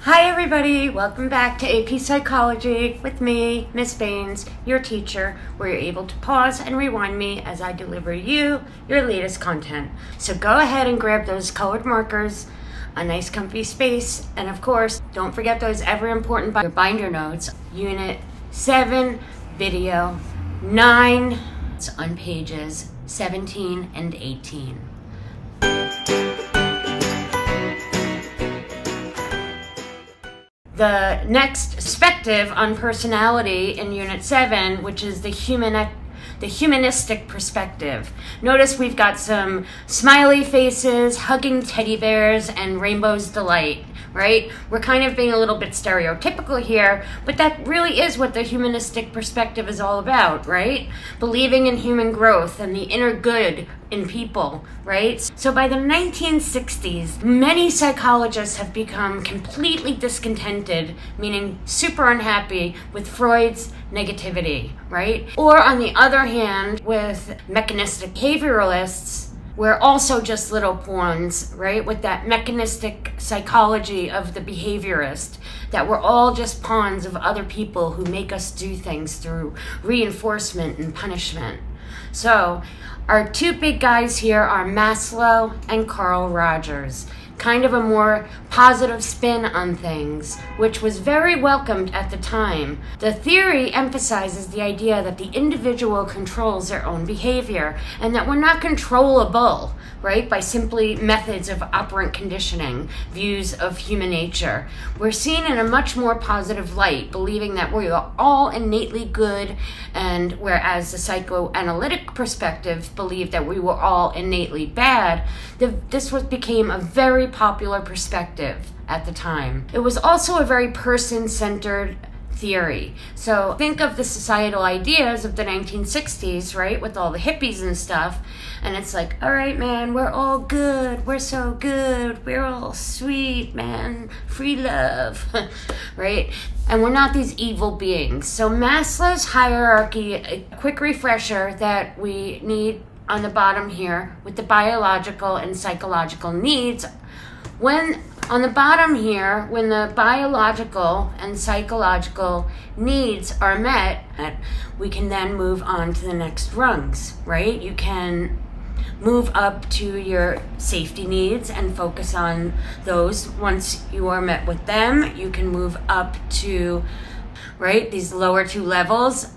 Hi everybody, welcome back to AP Psychology with me, Miss Baines, your teacher, where you're able to pause and rewind me as I deliver you your latest content. So go ahead and grab those colored markers, a nice comfy space, and of course, don't forget those ever important binder notes. Unit 7, video 9, it's on pages 17 and 18. The next perspective on personality in Unit 7, which is the humanistic perspective. Notice we've got some smiley faces, hugging teddy bears, and rainbow's delight, right? We're kind of being a little bit stereotypical here, but that really is what the humanistic perspective is all about, right? Believing in human growth and the inner good in people, right? So by the 1960s, many psychologists have become completely discontented, meaning super unhappy with Freud's negativity, right? Or on the other hand, with mechanistic behavioralists, we're also just little pawns, right? With that mechanistic psychology of the behaviorist, that we're all just pawns of other people who make us do things through reinforcement and punishment. So our two big guys here are Maslow and Carl Rogers. Kind of a more positive spin on things, which was very welcomed at the time. The theory emphasizes the idea that the individual controls their own behavior and that we're not controllable, right, by simply methods of operant conditioning, views of human nature. We're seen in a much more positive light, believing that we are all innately good, and whereas the psychoanalytic perspective believed that we were all innately bad, this became a very popular perspective at the time. It was also a very person-centered theory. So think of the societal ideas of the 1960s, right, with all the hippies and stuff, and it's like, all right, man, we're all good, we're so good, we're all sweet, man, free love, right? And we're not these evil beings. So Maslow's hierarchy, a quick refresher that we need on the bottom here with the biological and psychological needs. When on the bottom here, when the biological and psychological needs are met, we can then move on to the next rungs, right? You can move up to your safety needs and focus on those. Once you are met with them, you can move up to, right, these lower two levels,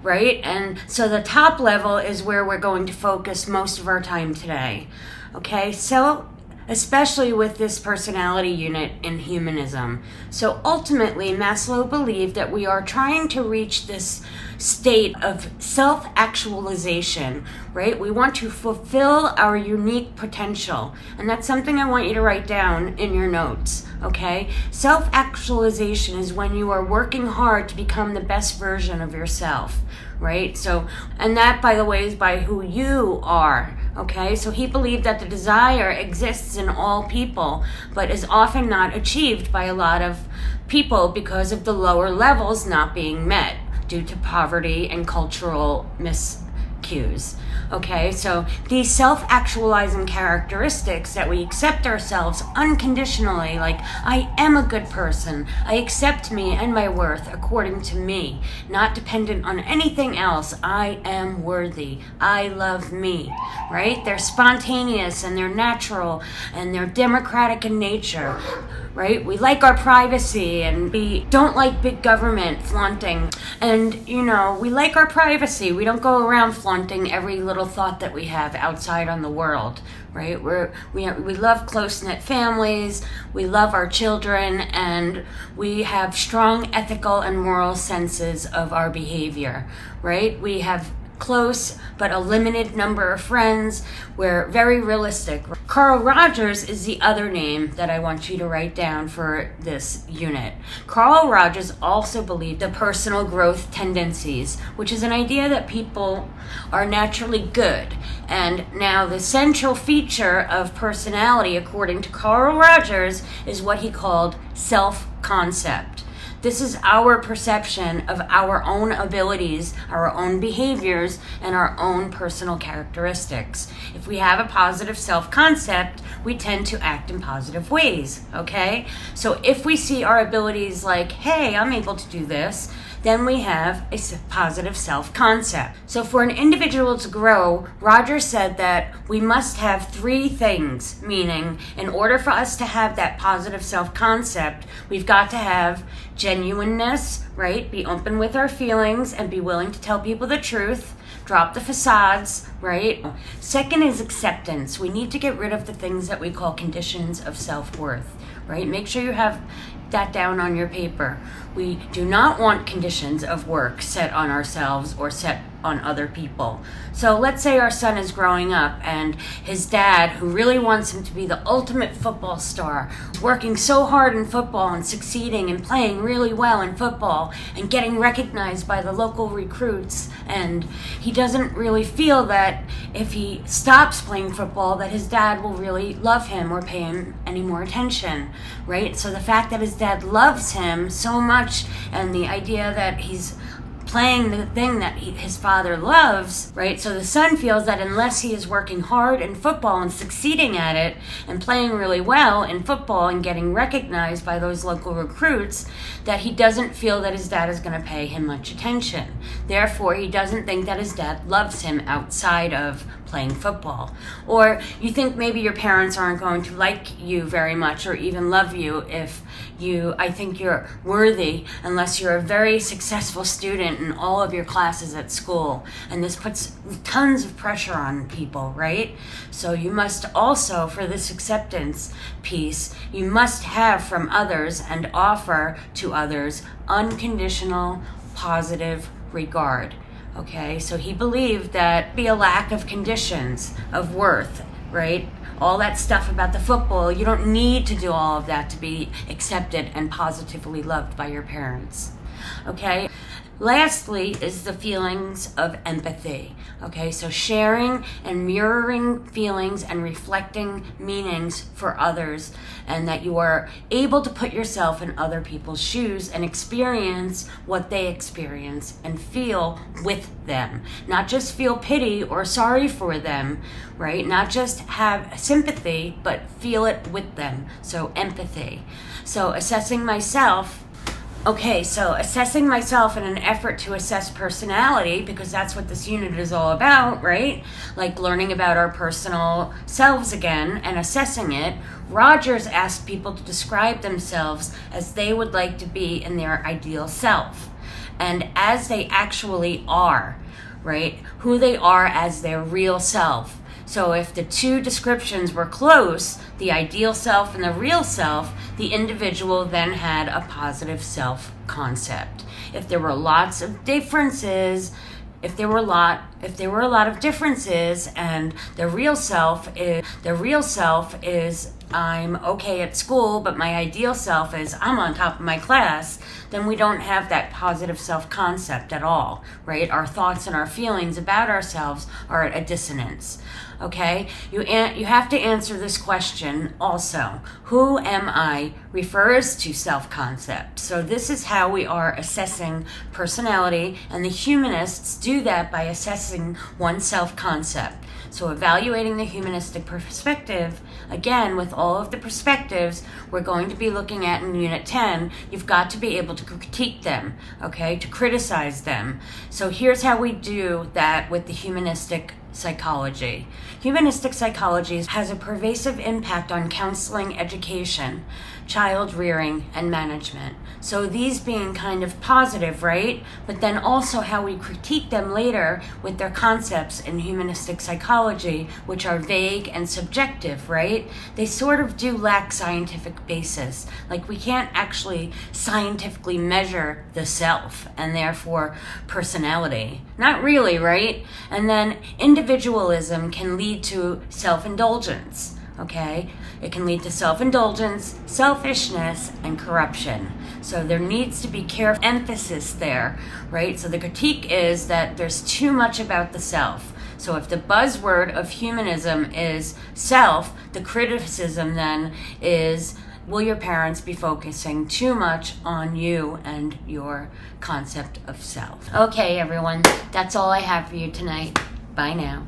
right? And so the top level is where we're going to focus most of our time today, okay? So especially with this personality unit in humanism. So ultimately, Maslow believed that we are trying to reach this state of self-actualization, right? We want to fulfill our unique potential. And that's something I want you to write down in your notes, okay? Self-actualization is when you are working hard to become the best version of yourself, right? So, and that, by the way, is by who you are. Okay, so he believed that the desire exists in all people, but is often not achieved by a lot of people because of the lower levels not being met due to poverty and cultural miscues. Okay, so these self-actualizing characteristics that we accept ourselves unconditionally, like, I am a good person, I accept me and my worth according to me, not dependent on anything else, I am worthy, I love me, right? They're spontaneous and they're natural and they're democratic in nature, right? We like our privacy and we don't like big government flaunting. And, you know, we like our privacy. We don't go around flaunting every little thought that we have outside on the world, right? We love close-knit families, we love our children, and we have strong ethical and moral senses of our behavior, right? We have close but a limited number of friends. We're very realistic. Carl Rogers is the other name that I want you to write down for this unit. Carl Rogers also believed the personal growth tendencies, which is an idea that people are naturally good. And now the central feature of personality, according to Carl Rogers, is what he called self-concept. This is our perception of our own abilities, our own behaviors, and our own personal characteristics. If we have a positive self-concept, we tend to act in positive ways, okay? So if we see our abilities like, hey, I'm able to do this, then we have a positive self-concept. So for an individual to grow, Roger said that we must have 3 things, meaning in order for us to have that positive self-concept, we've got to have genuineness, right? Be open with our feelings and be willing to tell people the truth. Drop the facades, right? Second is acceptance. We need to get rid of the things that we call conditions of self-worth, right? Make sure you have that down on your paper. We do not want conditions of work set on ourselves or set on other people. So let's say our son is growing up and his dad, who really wants him to be the ultimate football star, working so hard in football and succeeding and playing really well in football and getting recognized by the local recruits, and he doesn't really feel that if he stops playing football that his dad will really love him or pay him any more attention, right? So the fact that his dad loves him so much and the idea that he's playing the thing that his father loves, right? So the son feels that unless he is working hard in football and succeeding at it and playing really well in football and getting recognized by those local recruits, that he doesn't feel that his dad is going to pay him much attention. Therefore, he doesn't think that his dad loves him outside of playing football. Or you think maybe your parents aren't going to like you very much or even love you if I think you're worthy unless you're a very successful student in all of your classes at school. And this puts tons of pressure on people, right? So you must also, for this acceptance piece, you must have from others and offer to others unconditional, positive regard. Okay, so he believed that be a lack of conditions of worth, right? All that stuff about the football, you don't need to do all of that to be accepted and positively loved by your parents. Okay? Lastly is the feelings of empathy. Okay, so sharing and mirroring feelings and reflecting meanings for others, and that you are able to put yourself in other people's shoes and experience what they experience and feel with them. Not just feel pity or sorry for them, right? Not just have sympathy, but feel it with them. So empathy. So assessing myself. Okay, so assessing myself in an effort to assess personality, because that's what this unit is all about, right? Like learning about our personal selves again and assessing it. Rogers asked people to describe themselves as they would like to be in their ideal self and as they actually are, right? Who they are as their real self. So if the 2 descriptions were close, the ideal self and the real self, the individual then had a positive self-concept. If there were lots of differences, if there were a lot of differences and the real self is I'm okay at school, but my ideal self is I'm on top of my class, then we don't have that positive self-concept at all, right? Our thoughts and our feelings about ourselves are at a dissonance. Okay, you have to answer this question also. Who am I refers to self-concept. So this is how we are assessing personality, and the humanists do that by assessing one's self-concept. So evaluating the humanistic perspective, again, with all of the perspectives we're going to be looking at in Unit 10, you've got to be able to critique them, okay, to criticize them. So here's how we do that with the humanistic psychology. Humanistic psychology has a pervasive impact on counseling, education, child rearing, and management. So these being kind of positive, right? But then also how we critique them later with their concepts in humanistic psychology, which are vague and subjective, right? They sort of do lack scientific basis. Like we can't actually scientifically measure the self and therefore personality. Not really, right? And then individualism can lead to self-indulgence. Okay, it can lead to self-indulgence, selfishness, and corruption. So there needs to be careful emphasis there, right? So the critique is that there's too much about the self. So if the buzzword of humanism is self, the criticism then is will your parents be focusing too much on you and your concept of self? Okay, everyone, that's all I have for you tonight. Bye now.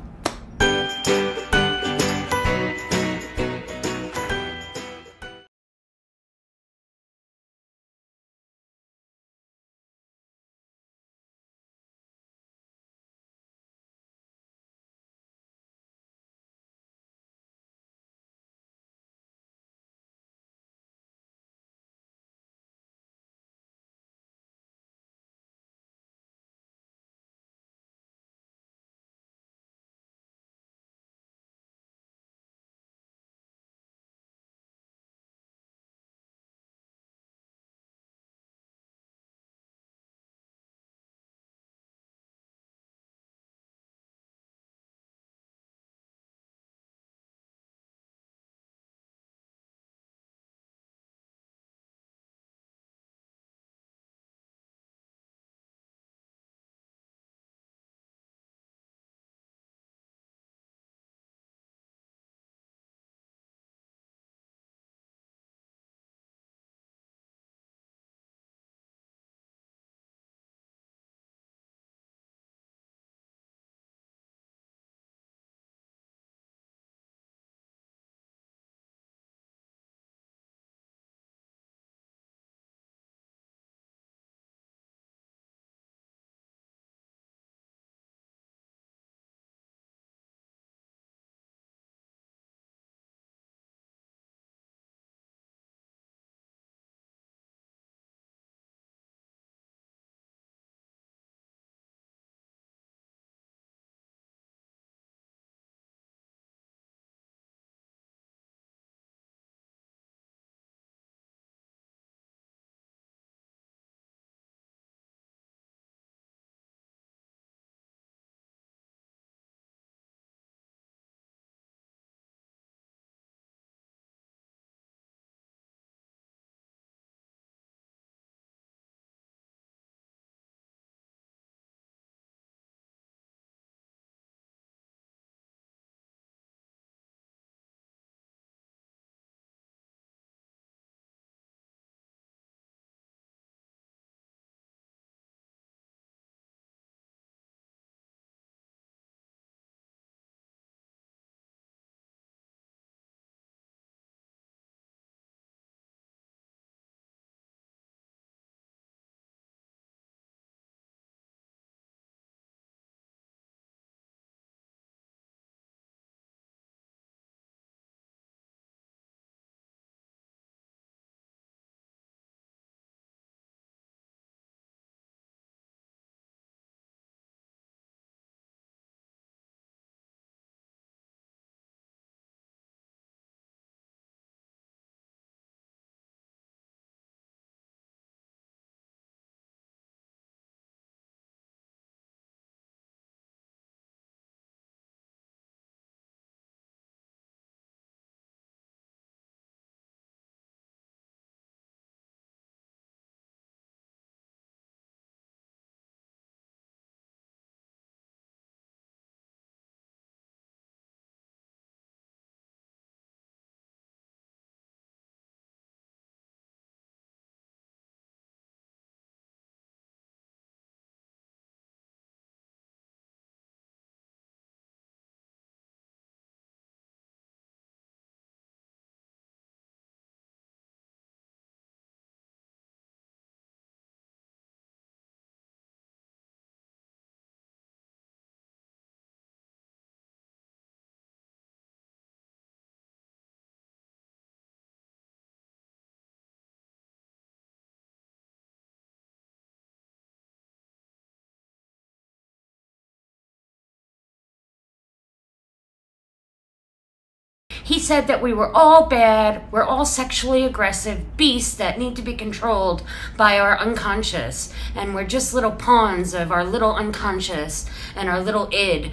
He said that we were all bad, we're all sexually aggressive beasts that need to be controlled by our unconscious, and we're just little pawns of our little unconscious and our little id.